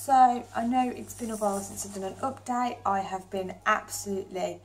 So I know it's been a while since I've done an update. I have been absolutely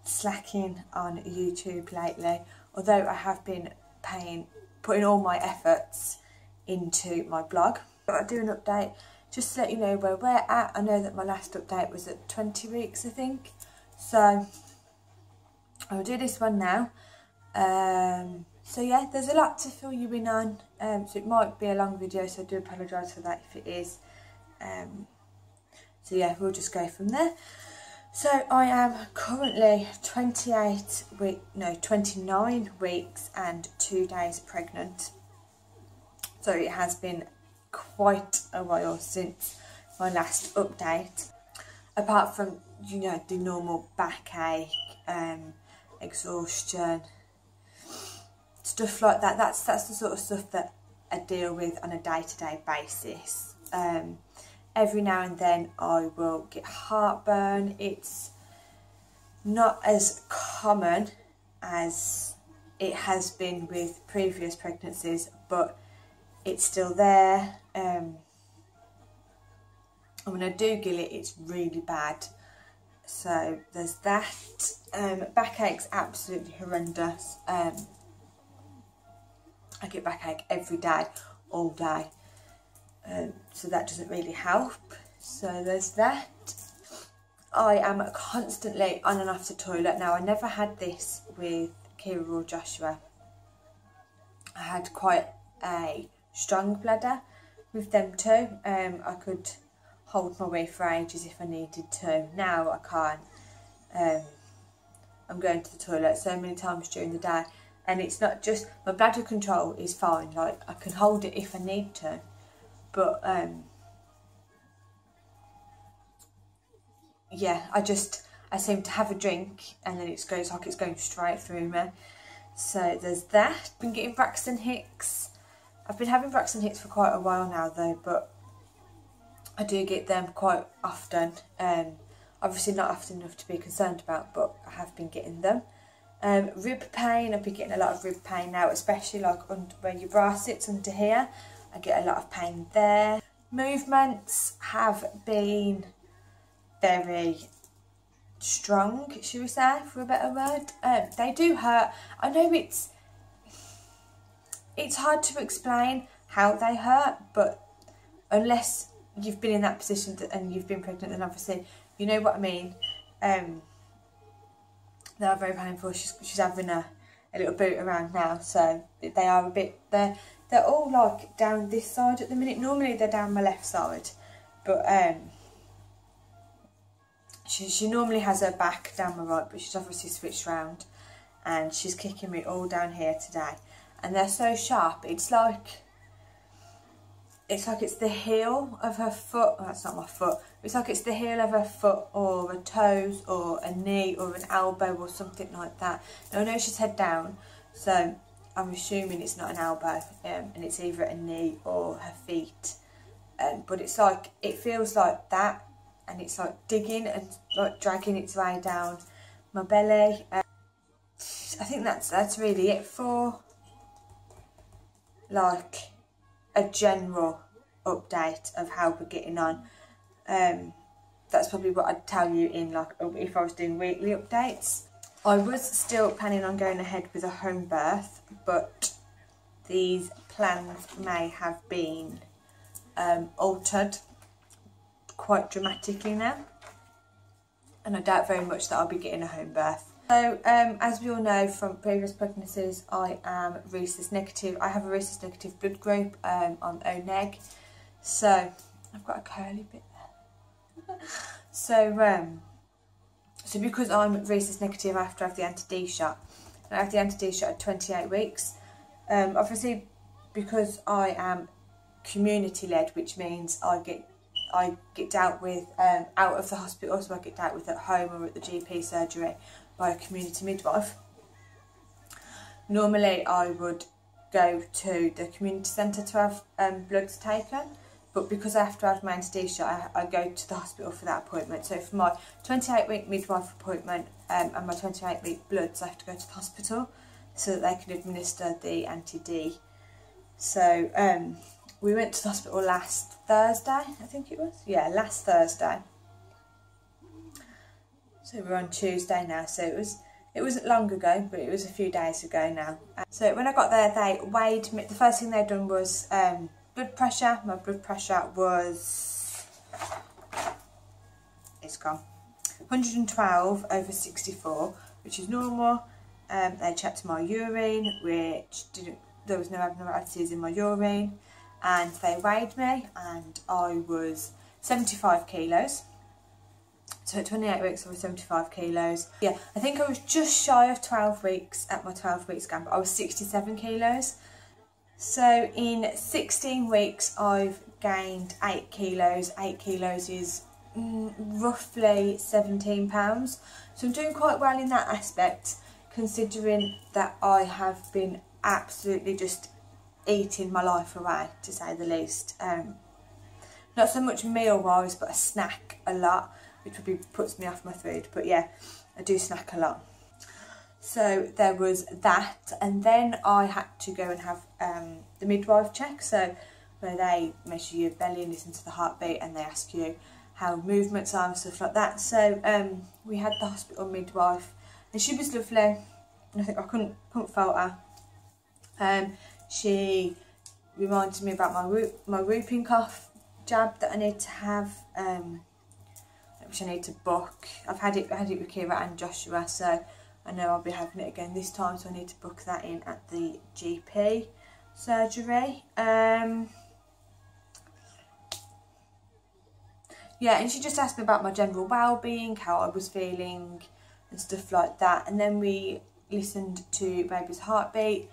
slacking on YouTube lately, although I have been putting all my efforts into my blog. But I'll do an update just to let you know where we're at. I know that my last update was at 20 weeks, I think. So I'll do this one now. So yeah, there's a lot to fill you in on, so it might be a long video, so I do apologise for that if it is. So yeah, we'll just go from there. So I am currently 29 weeks and 2 days pregnant. So it has been quite a while since my last update. Apart from, you know, the normal backache, exhaustion, stuff like that. That's the sort of stuff that I deal with on a day-to-day basis. Every now and then I will get heartburn. It's not as common as it has been with previous pregnancies, but it's still there. And when I do get it, it's really bad. So there's that. Backache's absolutely horrendous. I get backache every day, all day. So that doesn't really help. So there's that. I am constantly on and off the toilet. Now, I never had this with Kira or Joshua. I had quite a strong bladder with them too. I could hold my wee for ages if I needed to. Now I can't. I'm going to the toilet so many times during the day, and it's not just, my bladder control is fine, like I can hold it if I need to, but yeah, I seem to have a drink and then it goes like it's going straight through me. So there's that. Been getting Braxton Hicks. I've been having Braxton Hicks for quite a while now though, but I do get them quite often. Obviously not often enough to be concerned about, but I have been getting them. Rib pain, I've been getting a lot of rib pain now, especially like where your bra sits under here. I get a lot of pain there. Movements have been very strong, should we say, for a better word. They do hurt. I know it's hard to explain how they hurt, but unless you've been in that position and you've been pregnant, then obviously you know what I mean. They are very painful. She's having a little boot around now, so they are a bit, they're all like down this side at the minute. Normally they're down my left side, but she normally has her back down my right, but she's obviously switched round and she's kicking me all down here today. And they're so sharp, it's like it's the heel of her foot. Oh, that's not my foot. It's like it's the heel of her foot or her toes or a knee or an elbow or something like that. Now I know she's head down, so I'm assuming it's not an elbow, and it's either a knee or her feet. But it's like, it feels like that, and it's like digging and like dragging its way down my belly. I think that's really it for like a general update of how we're getting on. That's probably what I'd tell you in like if I was doing weekly updates. I was still planning on going ahead with a home birth, but these plans may have been altered quite dramatically now, and I doubt very much that I'll be getting a home birth. So as we all know from previous pregnancies, I am rhesus negative. I have a rhesus negative blood group. I'm O neg, so I've got a curly bit there. So because I'm rhesus negative, I have to have the anti-D shot. And I have the anti-D shot at 28 weeks. Obviously, because I am community led, which means I get dealt with out of the hospital, so I get dealt with at home or at the GP surgery by a community midwife. Normally I would go to the community centre to have bloods taken, but because I have to have my anti-D shot, I go to the hospital for that appointment. So for my 28-week midwife appointment and my 28-week bloods, I have to go to the hospital so that they can administer the anti-D. So we went to the hospital last Thursday, I think it was. Yeah, last Thursday. So we're on Tuesday now, so it wasn't long ago, but it was a few days ago now. So when I got there, they weighed me. The first thing they'd done was blood pressure. My blood pressure was, it's gone, 112/64, which is normal. They checked my urine, there was no abnormalities in my urine, and they weighed me, and I was 75 kilos. So at 28 weeks I was 75 kilos. Yeah, I think I was just shy of 12 weeks at my 12-week scan, but I was 67 kilos. So in 16 weeks I've gained 8 kilos. 8 kilos is roughly 17 pounds. So I'm doing quite well in that aspect, considering that I have been absolutely just eating my life away, to say the least. Not so much meal-wise, but I snack a lot, which probably puts me off my food. But yeah, I do snack a lot. So there was that, and then I had to go and have the midwife check, so where they measure your belly and listen to the heartbeat, and they ask you how movements are and stuff like that. So we had the hospital midwife, and she was lovely. And I think I couldn't fault her. She reminded me about my whooping cough jab that I need to have, which I need to book. I had it with Kira and Joshua, so I know I'll be having it again this time, so I need to book that in at the GP surgery. Yeah, and she just asked me about my general well-being, how I was feeling and stuff like that. And then we listened to baby's heartbeat,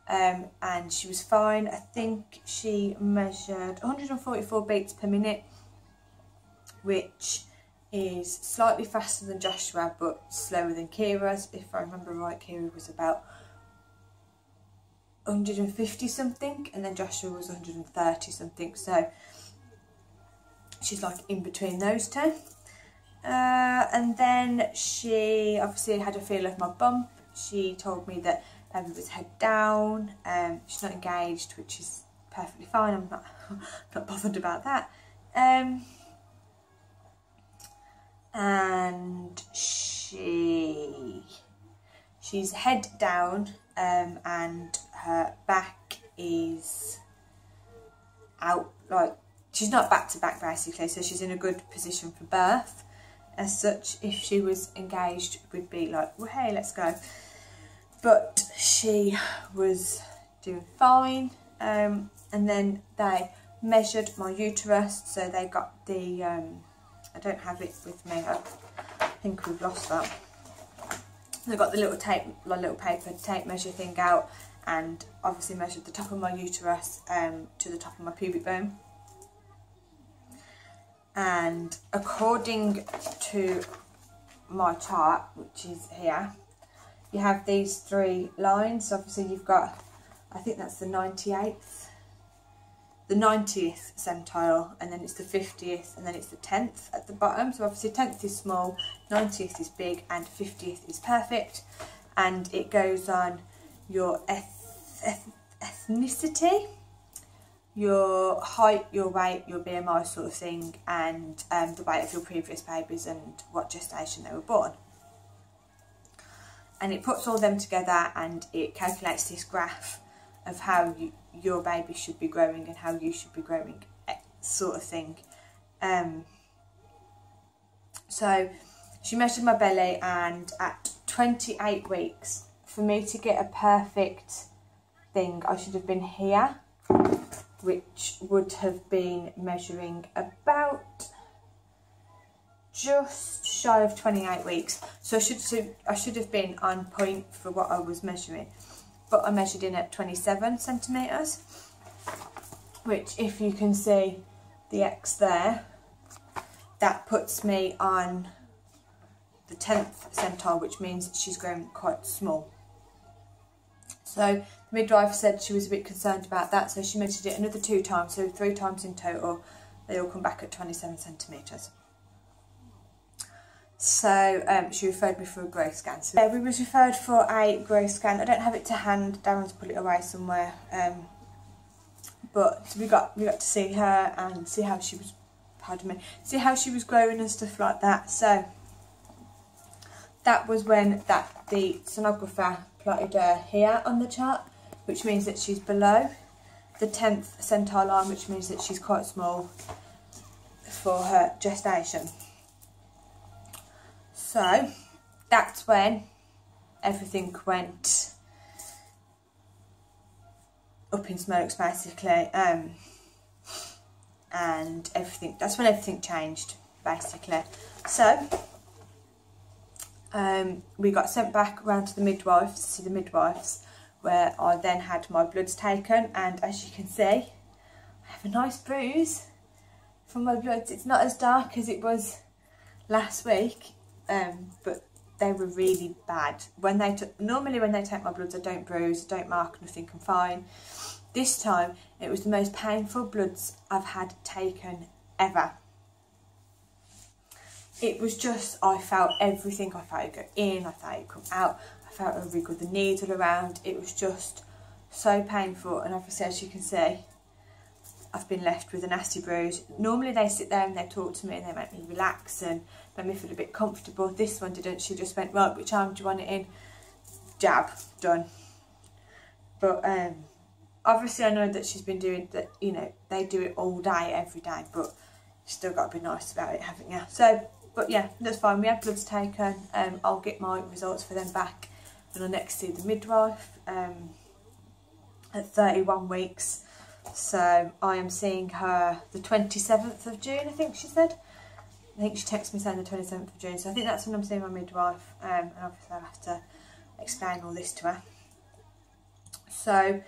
and she was fine. I think she measured 144 beats per minute, which is slightly faster than Joshua but slower than Kira's. If I remember right, Kira was about 150 something, and then Joshua was 130 something, so she's like in between those two. And then she obviously had a feel of my bump. She told me that baby was head down. She's not engaged, which is perfectly fine. I'm not bothered about that. And she's head down, and her back is out, like she's not back to back basically, so she's in a good position for birth. As such, if she was engaged, we'd be like, well, hey, let's go. But she was doing fine. And then they measured my uterus, so they got the I don't have it with me, I think we've lost that. They got the little tape, like little paper tape measure thing out, and obviously measured the top of my uterus to the top of my pubic bone. And according to my chart, which is here, you have these 3 lines. Obviously you've got, I think that's the 90th centile, and then it's the 50th, and then it's the 10th at the bottom. So obviously 10th is small, 90th is big, and 50th is perfect. And it goes on your ethnicity, your height, your weight, your BMI sort of thing, and the weight of your previous babies and what gestation they were born. And it puts all them together, and it calculates this graph of how your baby should be growing and how you should be growing, sort of thing. So she measured my belly, and at 28 weeks, for me to get a perfect thing, I should have been here, which would have been measuring about just shy of 28 weeks. So I should have been on point for what I was measuring. But I measured in at 27 centimetres, which, if you can see the X there, that puts me on the 10th centile, which means she's grown quite small. So the midwife said she was a bit concerned about that, so she measured it another 2 times, so 3 times in total. They all come back at 27 centimetres. So she referred me for a growth scan. So yeah, we was referred for a growth scan. I don't have it to hand. Darren's put it away somewhere. But we got to see her and see how she was, see how she was growing and stuff like that. So that was when the sonographer plotted her here on the chart, which means that she's below the 10th percentile line, which means that she's quite small for her gestation. So that's when everything went up in smokes, basically, and that's when everything changed, basically. So we got sent back around to the midwives, to see the midwives, where I then had my bloods taken, and as you can see, I have a nice bruise from my bloods. It's not as dark as it was last week, but they were really bad. Normally when they take my bloods, I don't bruise, I don't mark, nothing, I'm fine. This time it was the most painful bloods I've had taken ever. It was just, I felt everything. I felt it go in, I felt it come out, I felt it wriggle the needle around. It was just so painful, and obviously, as you can see, I've been left with a nasty bruise. Normally they sit there and they talk to me and they make me relax and make me feel a bit comfortable. This one didn't. She just went, right, which arm do you want it in? Jab, done. But obviously I know that she's been doing that, you know, they do it all day, every day, but you still got to be nice about it, haven't you? So, but yeah, that's fine. We had bloods taken. I'll get my results for them back when I next see the midwife at 31 weeks. So I am seeing her the 27th of June, I think she said. I think she texted me saying the 27th of June. So I think that's when I'm seeing my midwife. And obviously I'll have to explain all this to her. So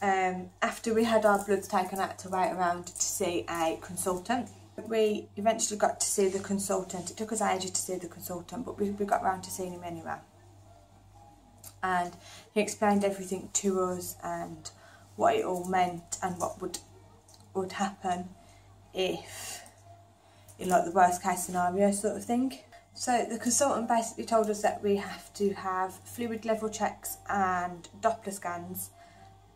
after we had our bloods taken, I had to wait around to see a consultant. We eventually got to see the consultant. It took us ages to see the consultant, but we got round to seeing him anyway. And he explained everything to us and what it all meant and what would happen if, in like the worst case scenario sort of thing. So the consultant basically told us that we have to have fluid level checks and Doppler scans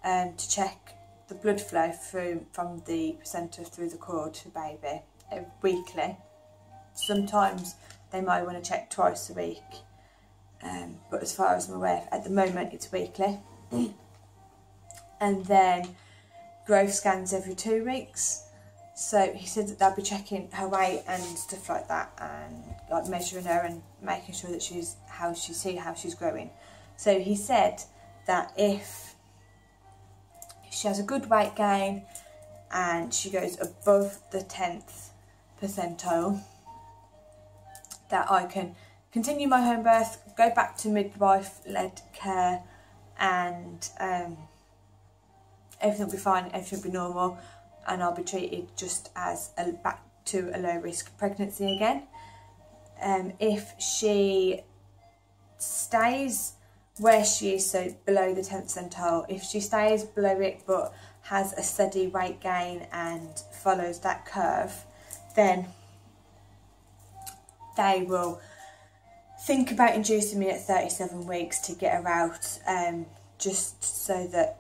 to check the blood flow from the placenta through the cord to the baby weekly. Sometimes they might want to check twice a week, but as far as I'm aware, at the moment it's weekly. And then growth scans every 2 weeks. So he said that they'll be checking her weight and stuff like that, and like measuring her and making sure that she's how she's growing. So he said that if she has a good weight gain and she goes above the 10th percentile, that I can continue my home birth, go back to midwife-led care, and everything will be fine, everything will be normal, and I'll be treated just as back to a low risk pregnancy again. If she stays where she is, so below the 10th percentile, if she stays below it but has a steady weight gain and follows that curve, then they will think about inducing me at 37 weeks to get her out, just so that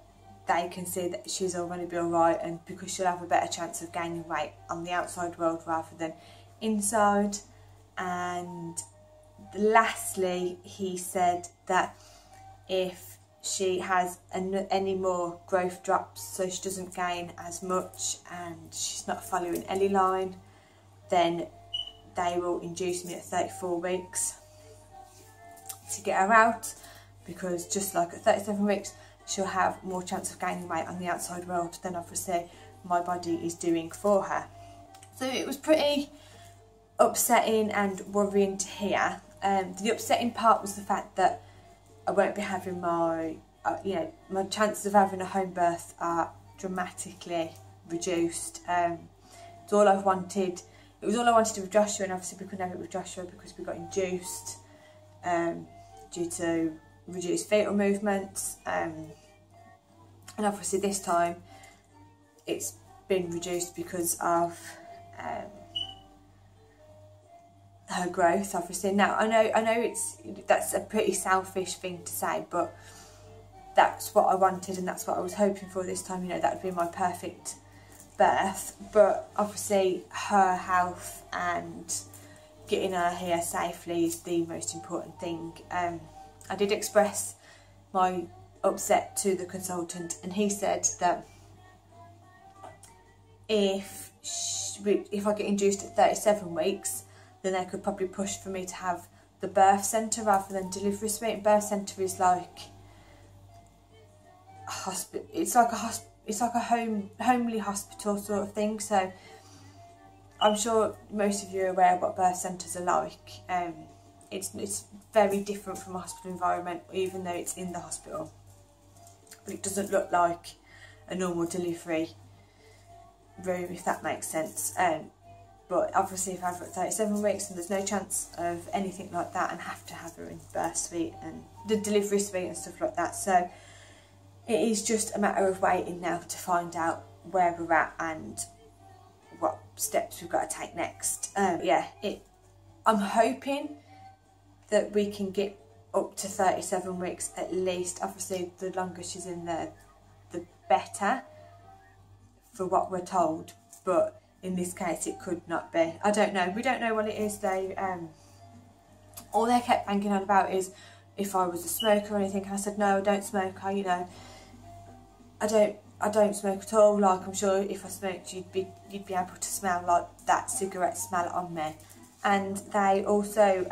they can see that she's all going to be alright, and because she'll have a better chance of gaining weight on the outside world rather than inside. And lastly, he said that if she has any more growth drops, so she doesn't gain as much and she's not following any line, then they will induce me at 34 weeks to get her out, because just like at 37 weeks she'll have more chance of gaining weight on the outside world than obviously my body is doing for her. So it was pretty upsetting and worrying to hear. The upsetting part was the fact that I won't be having my, my chances of having a home birth are dramatically reduced. It's all I've wanted. It was all I wanted with Joshua, and obviously we couldn't have it with Joshua because we got induced due to reduced fetal movements, and obviously this time it's been reduced because of her growth, obviously. Now I know that's a pretty selfish thing to say, but that's what I wanted and that's what I was hoping for this time, you know, that would be my perfect birth. But obviously her health and getting her here safely is the most important thing. I did express my upset to the consultant, and he said that if I get induced at 37 weeks, then they could probably push for me to have the birth centre rather than delivery suite. And birth centre is like a hospital. It's like a homely hospital sort of thing. So I'm sure most of you are aware of what birth centres are like. It's very different from a hospital environment, even though it's in the hospital. But it doesn't look like a normal delivery room, if that makes sense. But obviously if I've got 37 weeks and there's no chance of anything like that, and have to have her in birth suite and the delivery suite and stuff like that. So it is just a matter of waiting now to find out where we're at and what steps we've got to take next. Yeah, I'm hoping that we can get up to 37 weeks at least. Obviously the longer she's in there, the better for what we're told, but in this case it could not be. I don't know, we don't know what it is. They all they kept banging on about is if I was a smoker or anything, and I said no, I don't smoke. You know, I don't smoke at all. Like, I'm sure if I smoked you'd be able to smell like that cigarette smell on me. And they also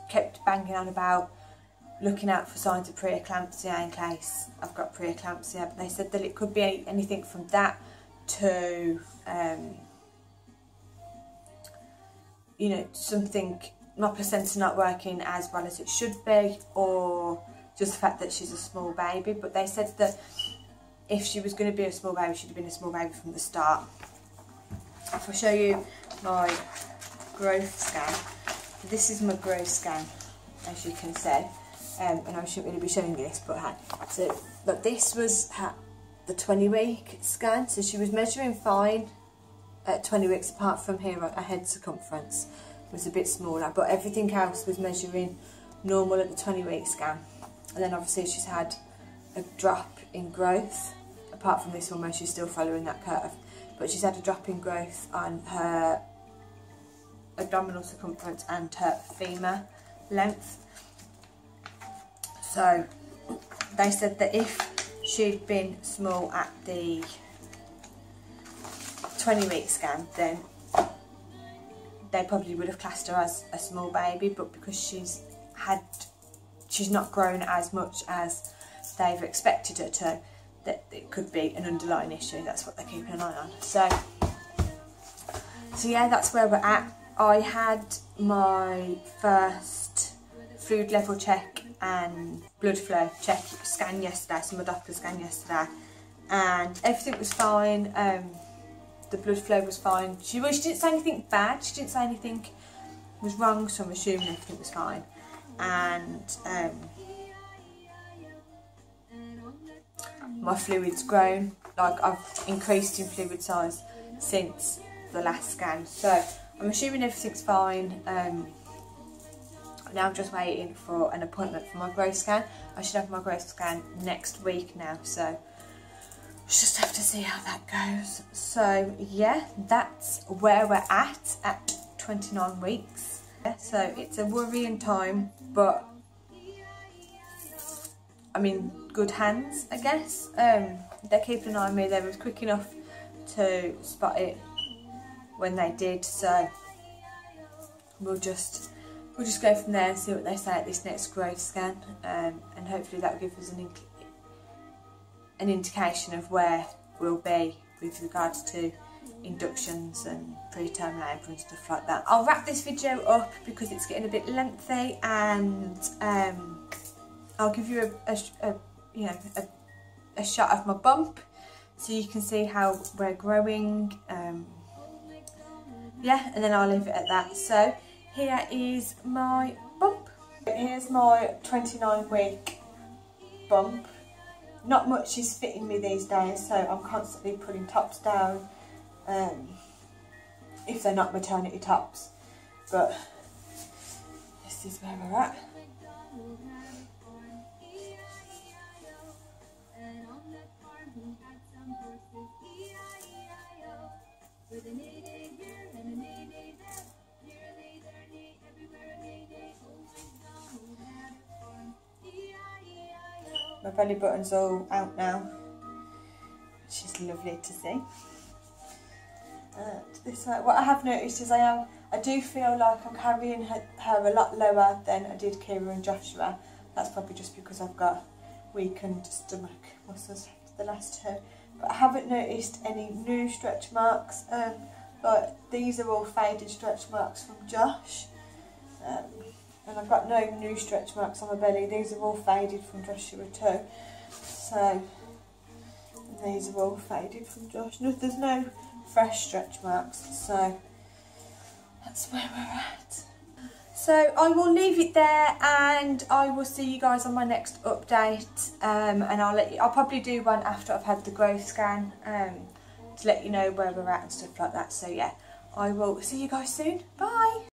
kept banging on about looking out for signs of preeclampsia in case I've got preeclampsia. But they said that it could be anything from that to you know, something, my placenta not working as well as it should be, or just the fact that she's a small baby. But they said that if she was going to be a small baby, she'd have been a small baby from the start. If I show you my growth scan, this is my growth scan, as you can see, and I shouldn't really be showing you this, but so but this was the 20-week scan. So she was measuring fine at 20 weeks, apart from here, her head circumference was a bit smaller, but everything else was measuring normal at the 20-week scan. And then obviously she's had a drop in growth, apart from this one where she's still following that curve, but she's had a drop in growth on her abdominal circumference and her femur length. So they said that if she'd been small at the 20-week scan, then they probably would have classed her as a small baby, but because she's not grown as much as they've expected her to, that it could be an underlying issue. That's what they're keeping an eye on. So yeah, that's where we're at. I had my first food level check and blood flow check scan yesterday, so my doctor scan yesterday, and everything was fine. The blood flow was fine. She didn't say anything bad, she didn't say anything was wrong, so I'm assuming everything was fine. And my fluid's grown, like I've increased in fluid size since the last scan, so I'm assuming everything's fine. Now I'm just waiting for an appointment for my growth scan. I should have my growth scan next week now, so just have to see how that goes. So yeah, that's where we're at 29 weeks. So it's a worrying time, but I'm in good hands, I guess. They're keeping an eye on me. They were quick enough to spot it when they did, so we'll just go from there and see what they say at this next growth scan, and hopefully that will give us an indication of where we'll be with regards to inductions and preterm labour and stuff like that. I'll wrap this video up because it's getting a bit lengthy, and I'll give you a shot of my bump so you can see how we're growing. Yeah, and then I'll leave it at that. So here is my bump. Here's my 29-week bump. Not much is fitting me these days, so I'm constantly putting tops down, if they're not maternity tops. But this is where we're at. My belly button's all out now, which is lovely to see. This way, what I have noticed is I do feel like I'm carrying her a lot lower than I did Kira and Joshua. That's probably just because I've got weakened stomach muscles after the last two. But I haven't noticed any new stretch marks. Like these are all faded stretch marks from Josh. And I've got no new stretch marks on my belly. These are all faded from Joshua too. So these are all faded from Josh. No, there's no fresh stretch marks. So that's where we're at. So I will leave it there, and I will see you guys on my next update. And I'll probably do one after I've had the growth scan to let you know where we're at and stuff like that. So yeah, I will see you guys soon. Bye.